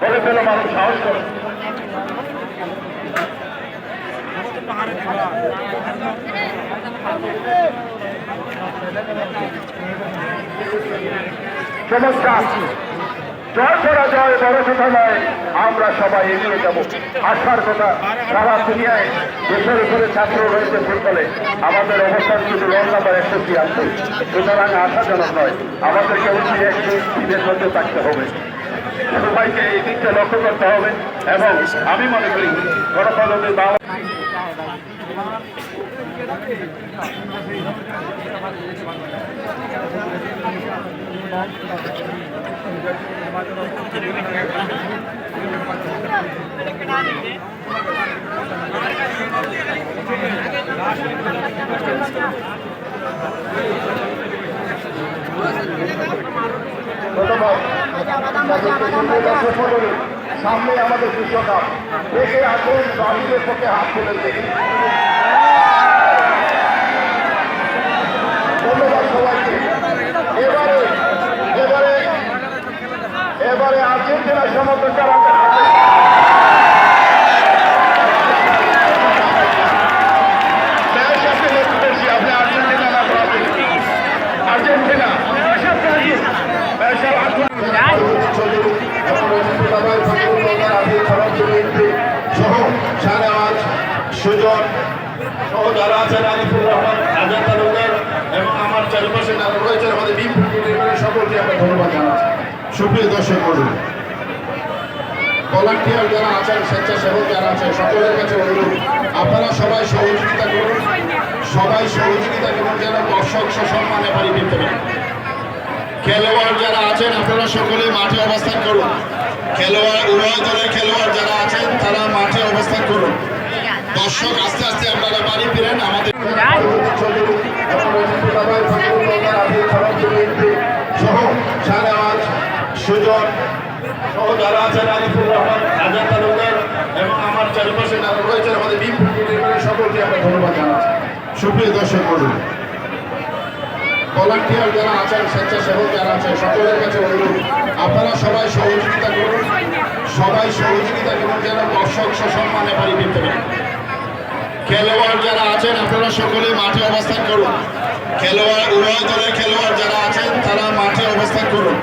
বলে ফেলো মানুষ সাহস করো। চমৎকার, জয় করা জয় বড় কথা নয়, আমরা সবাই এগিয়ে যাব। আসার কথা সারা দুনিয়ায় দেশের উপরে ছাত্র রয়েছে ফুটবলে, আমাদের অবস্থান শুধু রোল নাম্বার 183, সুতরাং আশাজনক নয়। আমাদেরকে অতি একটি দিনের মধ্যে থাকতে হবে, সবাইকে এই দিকটা লক্ষ্য করতে হবে। এবং আমি মনে করি গণপ্রজাতন্ত্রী বাংলা সামনে আমাদের বিশ্বকাপ, দেখে আসুন ব্রাজিলের পক্ষে হাত তুলে দেখি। ধন্যবাদ সবাইকে। এবারে আর্জেন্টিনার সমর্থন যারা আপনি আর্জেন্টিনা না ব্রাজিল? আর্জেন্টিনা শাহনেওয়াজ, সুজন সহ যারা আছেন, আলিফুর রহমান, আজাদ তালুকদার এবং আমার চারপাশে যারা রয়েছেন আমাদের সকলকে আমরা ধন্যবাদ জানাচ্ছি। সুপ্রিয় দর্শক মণ্ডলী, ভলান্টিয়ার যারা আছেন, স্বেচ্ছাসেবক যারা আছেন, সকলের কাছে অনুরোধ আপনারা সবাই সহযোগিতা করুন, যেন দর্শক সসম্মানে বাড়ি ফিরতে পারেন। খেলোয়াড় যারা আছেন আপনারা সকলে মাঠে অবস্থান করুন। উভয় দলের খেলোয়াড় যারা আছেন তারা মাঠে অবস্থান করুন। দর্শক আস্তে আস্তে আপনারা বাড়ি ফিরেন। আমাদের সহ শাহনেওয়াজ, সুজন সহ যারা আছেন, আলিফুর রহমান, আজাদ তালুকদার এবং আমার চারপাশে যারা রয়েছেন আমাদের সকলকে আমরা ধন্যবাদ জানাচ্ছি। সুপ্রিয় দর্শক মণ্ডলী, ভলান্টিয়ার যারা আছেন, স্বেচ্ছাসেবক যারা আছেন, সকলের কাছে অনুরোধ আপনারা সবাই সহযোগিতা করুন, যেন দর্শক সসম্মানে বাড়ি ফিরতে পারেন। খেলোয়াড় যারা আছেন আপনারা সকলে মাঠে অবস্থান করুন। উভয় দলের খেলোয়াড় যারা আছেন তারা মাঠে অবস্থান করুন।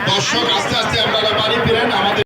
দর্শক আস্তে আস্তে আপনারা বাড়ি ফিরেন। আমাদের